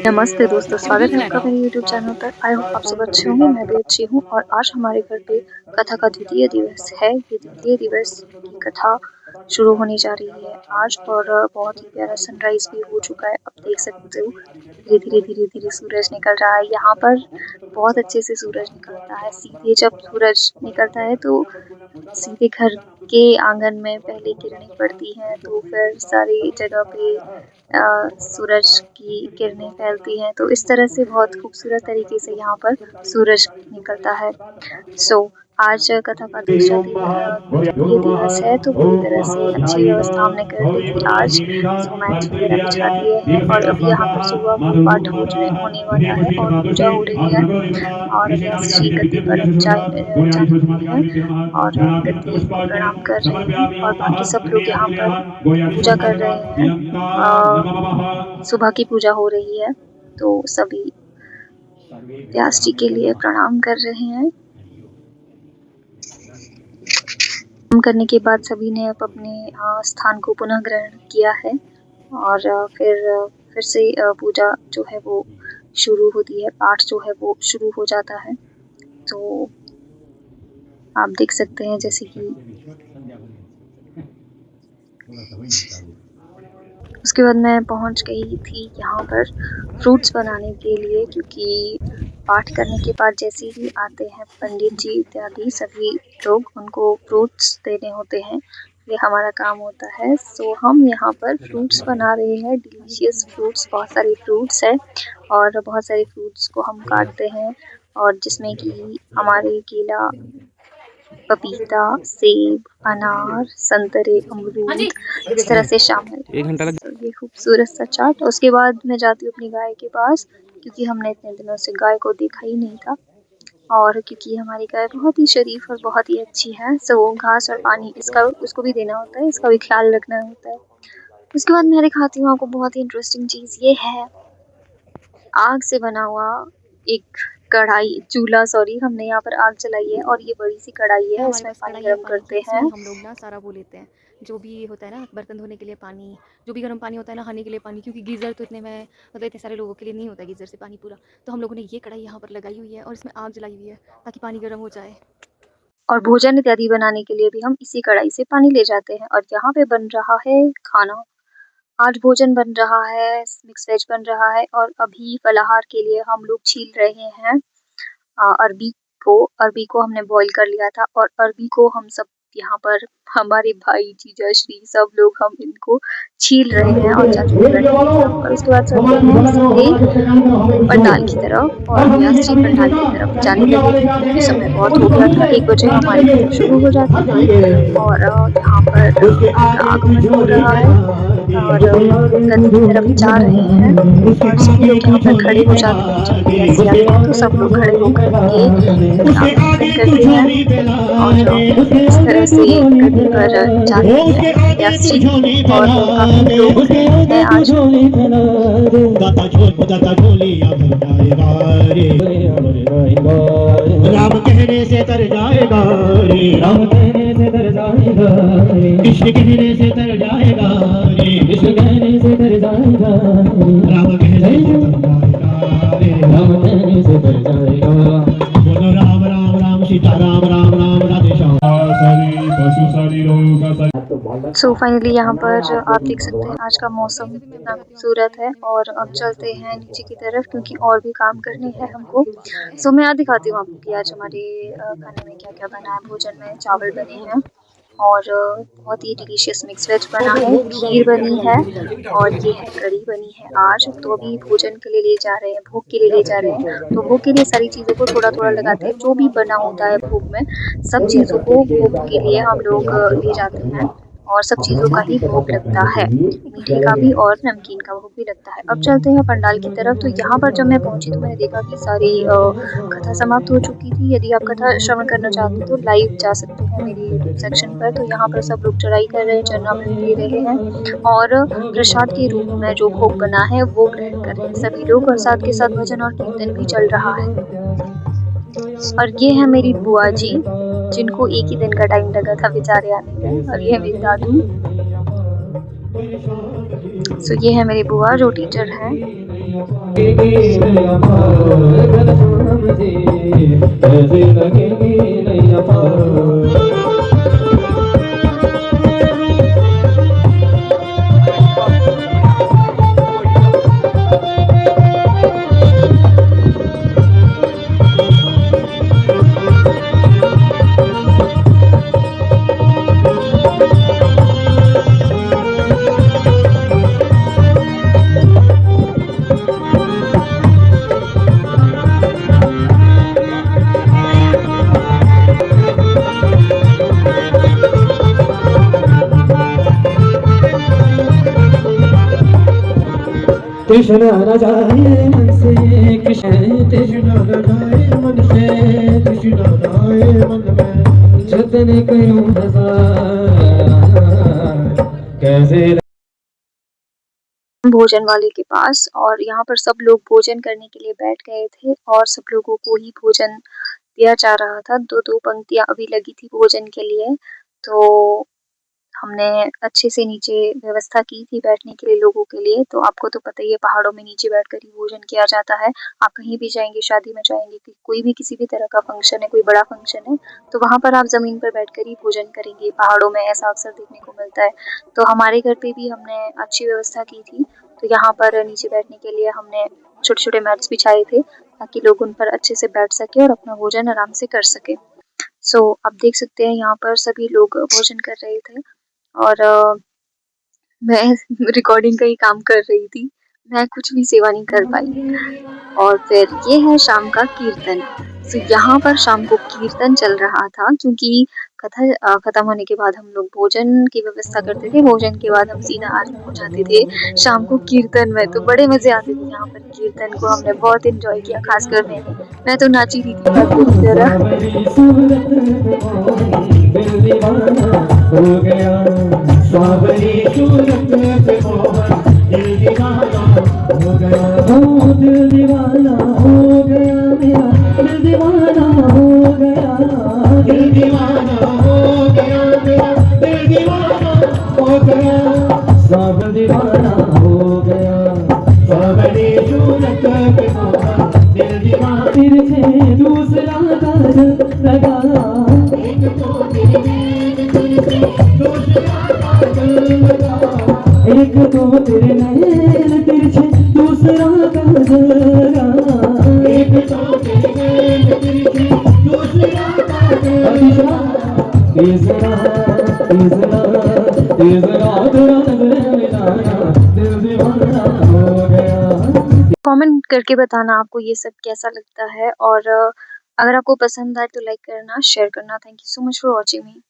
नमस्ते दोस्तों, स्वागत है आपका मेरे यूट्यूब चैनल पर। आई होप आप सब अच्छे होंगे, मैं भी अच्छी हूँ। और आज हमारे घर पे कथा का द्वितीय दिवस है। ये द्वितीय दिवस की कथा शुरू होने जा रही है आज। और बहुत ही प्यारा सनराइज भी हो चुका है, आप देख सकते हो। धीरे धीरे सूरज निकल रहा है। यहाँ पर बहुत अच्छे से सूरज निकलता है। सीधे जब सूरज निकलता है तो सीधे घर के आंगन में पहले किरणें पड़ती हैं, तो फिर सारी जगह पे सूरज की किरणें फैलती हैं। तो इस तरह से बहुत खूबसूरत तरीके से यहाँ पर सूरज निकलता है। सो आज कथा का द्वितीय दिवस है, तो पूरी तरह से अच्छी व्यवस्था हमने कर ली थी आज। सो मैट वगैरह बिछा दिए हैं और अभी यहाँ पर सुबह को पाठ होने वाला है और पूजा हो रही है। और व्यास जी गद्दी पर अब जाने वाले हैं और गद्दी को प्रणाम कर रहे हैं। और बाकी सब लोग यहाँ पर पूजा कर रहे हैं। सुबह की पूजा हो रही है, तो सभी व्यास जी के लिए प्रणाम कर रहे हैं। प्रणाम करने के बाद सभी ने अब अपने स्थान को पुनः ग्रहण किया है। और फिर से पूजा जो है वो शुरू होती है, पाठ जो है वो शुरू हो जाता है। तो आप देख सकते हैं जैसे कि उसके बाद मैं पहुंच गई थी यहाँ पर फ्रूट्स बनाने के लिए, क्योंकि पाठ करने के बाद जैसे ही आते हैं पंडित जी इत्यादि सभी लोग, उनको फ्रूट्स देने होते हैं। ये हमारा काम होता है। सो हम यहाँ पर फ्रूट्स बना रहे हैं, डिलीशियस फ्रूट्स। बहुत सारे फ्रूट्स है और बहुत सारे फ्रूट्स को हम काटते हैं, और जिसमें कि हमारे केला, पपीता, सेब, अनार, संतरे, अमरूद इस तरह से शामिल है। तो ये खूबसूरत सा चाट। उसके बाद मैं जाती हूँ अपनी गाय के पास, क्योंकि हमने इतने दिनों से गाय को देखा ही नहीं था। और क्योंकि हमारी गाय बहुत ही शरीफ और बहुत ही अच्छी है, सो घास और पानी उसको भी देना होता है, इसका भी ख्याल रखना होता है। उसके बाद मैं दिखाती हूँ आपको बहुत ही इंटरेस्टिंग चीज़। ये है आग से बना हुआ एक कढ़ाई, चूल्हा सॉरी। हमने यहाँ पर आग जलाई है और ये बड़ी सी कढ़ाई है, इसमें पानी गर्म करते हैं। हम लोग ना सारा वो लेते हैं, जो भी होता है ना बर्तन धोने के लिए पानी, जो भी गर्म पानी होता है ना, नहाने के लिए पानी, क्योंकि गीज़र तो इतने सारे लोगों के लिए नहीं होता है गीज़र से पानी पूरा। तो हम लोगों ने ये कढ़ाई यहाँ पर लगाई हुई है और इसमें आग जलाई हुई है ताकि पानी गर्म हो जाए। और भोजन इत्यादि बनाने के लिए भी हम इसी कढ़ाई से पानी ले जाते हैं। और यहाँ पे बन रहा है खाना। आज भोजन बन रहा है, मिक्स वेज बन रहा है। और अभी फलाहार के लिए हम लोग छील रहे हैं अरबी अरबी को हमने बॉईल कर लिया था। और अरबी को हम सब यहाँ पर, हमारे भाई जीजा श्री सब लोग, हम इनको छील रहे हैं और जा चुके हैं रखने के लिए। और उसके बाद चलते हैं सीधे पंडाल की तरफ। और व्यास जी पंडाल की तरफ जाने लगे हैं, क्योंकि समय बहुत हो गया था। 1 बजे हमारी कथा शुरू हो जाती है। और यहाँ पर उनका आगमन हो रहा है और गद्दी की तरफ जा रहे हैं। और सभी लोग यहाँ पर खड़े हो जाते हैं जब व्यास जी आते हैं, तो सब लोग खड़े होकर के उनका अभिनंदन करते हैं। और इस तरह से गद्दी पर जा रहे हैं व्यास जी। और काफी लोग हैं आज। राम कहने से तर जाएगा रे, राम कहने से तर जाएगा रे, कृष्ण कहने से तर जाएगा रे, कृष्ण कहने से तर जाएगा, राम कहने से तर जाएगा रे, राम कहने से तर जाएगा। बोलो राम राम राम सीता राम राम राम राधे श्याम। सो फाइनली यहाँ पर आप देख सकते हैं आज का मौसम कितना खूबसूरत है। और अब चलते हैं नीचे की तरफ, क्योंकि और भी काम करने हैं हमको। सो मैं आज दिखाती हूँ आपको कि आज हमारे खाने में क्या क्या बना है। भोजन में चावल बने हैं और बहुत ही डिलीशियस मिक्स वेज बना है, खीर बनी है और ये है कढ़ी बनी है आज। तो अभी भोजन के लिए ले जा रहे हैं, भोग के लिए ले जा रहे हैं। तो भोग के लिए सारी चीज़ों को थोड़ा थोड़ा लगाते हैं, जो भी बना होता है भोग में, सब चीज़ों को भोग के लिए हम लोग ले जाते हैं। और सब चीज़ों का ही भोग लगता है, मीठे का भी और नमकीन का भोग भी लगता है। अब चलते हैं पंडाल की तरफ। तो यहाँ पर जब मैं पहुँची तो मैंने देखा कि सारी कथा समाप्त हो चुकी थी। यदि आप कथा श्रवण करना चाहते हो तो लाइव जा सकते हैं मेरे यूट्यूब सेक्शन पर। तो यहाँ पर सब लोग चढ़ाई कर रहे हैं, चरणामृत ले रहे हैं और प्रसाद के रूप में जो भोग बना है वो ग्रहण कर रहे हैं सभी लोग। और साथ के साथ भजन और कीर्तन भी चल रहा है। और ये है मेरी बुआ जी, जिनको एक ही दिन का टाइम लगा था बेचारे आने में। और ये है मेरी दादू। सो ये है मेरी बुआ जो टीचर है। कृष्णा न जाए मन से कृष्ण कृष्णा न जाए मन से कृष्णा न आए मन में जतन करूं हजार कैसे भोजन वाले के पास, और यहाँ पर सब लोग भोजन करने के लिए बैठ गए थे और सब लोगों को ही भोजन दिया जा रहा था। दो दो पंक्तियाँ अभी लगी थी भोजन के लिए, तो हमने अच्छे से नीचे व्यवस्था की थी बैठने के लिए लोगों के लिए। तो आपको तो पता ही है पहाड़ों में नीचे बैठकर ही भोजन किया जाता है। आप कहीं भी जाएंगे, शादी में जाएंगे, कोई भी किसी भी तरह का फंक्शन है, कोई बड़ा फंक्शन है, तो वहाँ पर आप ज़मीन पर बैठकर ही भोजन करेंगे। पहाड़ों में ऐसा अक्सर देखने को मिलता है। तो हमारे घर पे भी हमने अच्छी व्यवस्था की थी। तो यहाँ पर नीचे बैठने के लिए हमने छोटे छोटे मैट्स बिछाए थे ताकि लोग उन पर अच्छे से बैठ सके और अपना भोजन आराम से कर सके। सो आप देख सकते हैं यहाँ पर सभी लोग भोजन कर रहे थे और मैं रिकॉर्डिंग का ही काम कर रही थी। मैं कुछ भी सेवा नहीं कर पाई। और फिर ये है शाम का कीर्तन। सो यहाँ पर शाम को कीर्तन चल रहा था क्योंकि कथा खत्म होने के बाद हम लोग भोजन की व्यवस्था करते थे। भोजन के बाद हम सीधा आरती को जाते थे शाम को कीर्तन में। तो बड़े मजे आते थे यहाँ पर कीर्तन को, हमने बहुत एंजॉय किया, खासकर मैं तो नाची रही थी पागलों की तरह। हो गया सावरी सूरत पे मोहन दिल दीवाना हो गया हो दिल दीवाना हो गया मेरा दिल दीवाना हो गया दिल दीवाना हो गया मेरा दिल दीवाना हो गया सब दीवाना हो गया सावरी सूरत पे मोहन दिल दीवाना फिर से दूसरा काजल लगा एक तो एक तो तेरे नैन तिरछे दूसरा काजल एक तो तेरे नैन तिरछे दूसरा काजल तीसरा तीसरा तीसरा तेरा नजर मिलाना दिल दीवाना हो गया। कमेंट करके बताना आपको ये सब कैसा लगता है, और अगर आपको पसंद आए तो लाइक करना, शेयर करना। Thank you so much for watching me.